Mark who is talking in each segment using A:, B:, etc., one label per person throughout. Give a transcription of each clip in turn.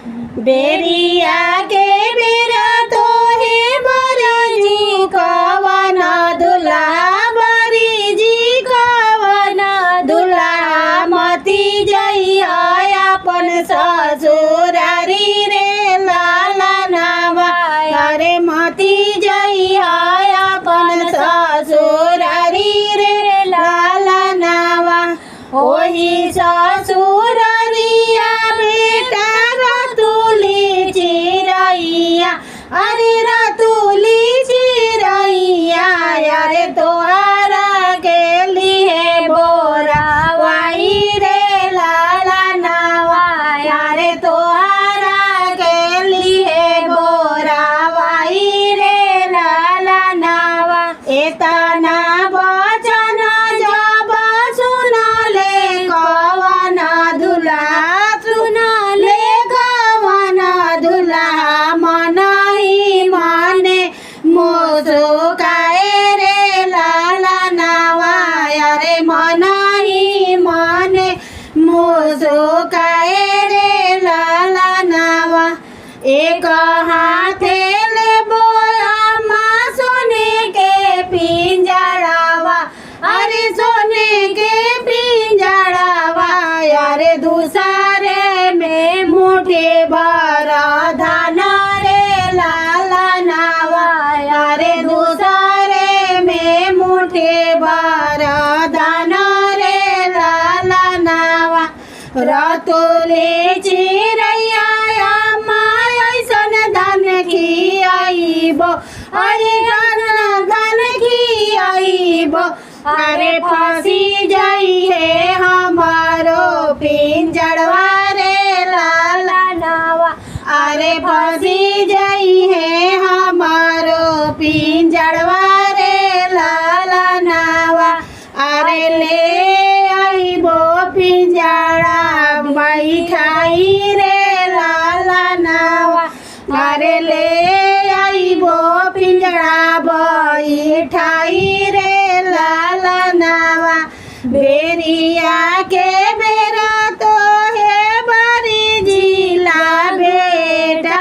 A: बेरिया के बेरा तो हे बरजी कवन दुल्हा बरीजी कवन दुल्हा मती जइया अपन ससुरारी रे लाला नावा अरे मती जइया अपन ससुरारी रे लाला नावा ओही ससुरारिया बेटा रतुली चिरैया अरे रतुली चिरैया अरे तोहरा के लिए बोरा वाई रे लाला नावा अरे तोहरा के लिए बोरा वाई रे लाला नावा एतना वचन जब सुनले कवन दुल्हा सुनले कवन दुल्हा मन ही मने मुस्काए रे लाला नावा अरे मन ही मने मुस्काए रे लाला नावा एक हाथे ले बोया माँ सोने के पिंजड़ावा अरे सोने के पिंजड़ावा अरे दूसरे में मुट्ठी भर धान रे लाला नावा अरे दूसरे में मुट्ठी भर धान रे लाला नावा रतुली चिरैया ऐसन धन खियाइबो अरे धन खियाइबो अरे फंसी जाई है हमारो पिंजड़वा रे लाला नावा अरे फंसी जाई है हमारो पिंजड़वा रे लाला नावा अरे ले आइबो पिंजड़ा बैठाई रे लाला नावा अरे ले आइबो पिंजड़ा बैठाई रे लाला नावा बेरिया के बेरा तो है बारी जिला बेटा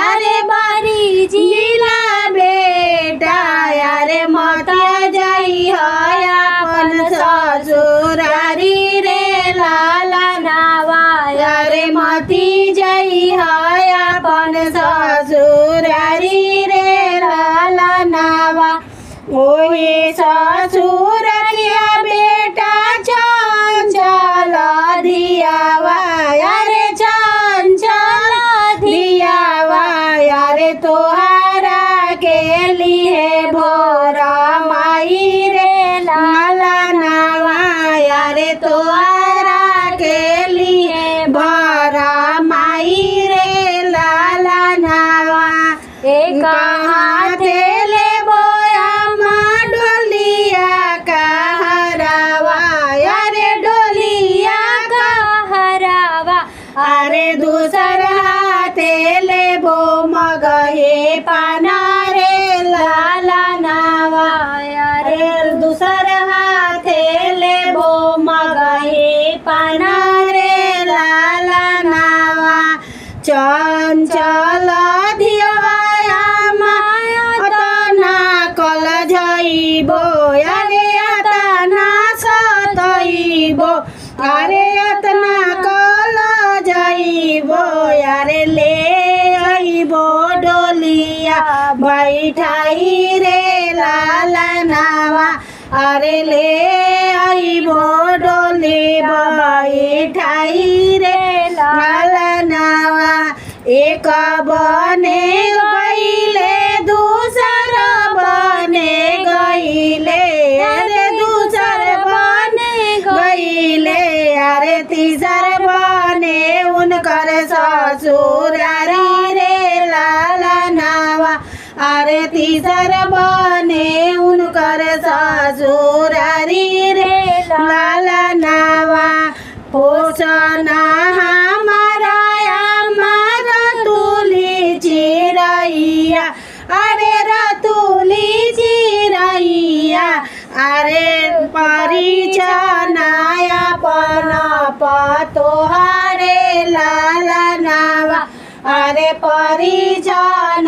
A: अरे बारी जिला बेटा अरे मतिया जाई है अपन ससुरारी रे लाला नावा अरे मती जाई है अपन ससुरारी रे लाला नावा ओही ससुरारिया बेटा चंचल दियावा अरे चंचल दियावा अरे तोहरा के लिए भोरा माई रे लाला नावा अरे तोहरा के लिए भोरा माई रे लाला नावा एक हाथे ले बोया माँ डोलिया का हरावा अरे डोलिया का हरावा अरे दूसर हाथे ले बो मगहे पाना रे लाला नावा अरे दूसर हाथे ले बो मगहे पाना रे लाला नावा चंचल धियावा कल जाइबो अरे अतना सतइबो अरे अतना कल जाइबो अरे ले आइबो डोलिया बैठाई रे लाला नावा अरे ले आइबो डोली बैठाई रे लाला नावा एक बने गईले दूसर बने गईले अरे दूसर बने गईले अरे तीसर बने उनकर ससुरारी रे लाला नावा अरे तीसर बने उनकर ससुरारी रे लाला नावा पोषना हमारा रतुली चिरैया अरे रतुली चिरैया अरे परिचनाया पन पतोहरे लाला नावा अरे परिजनाया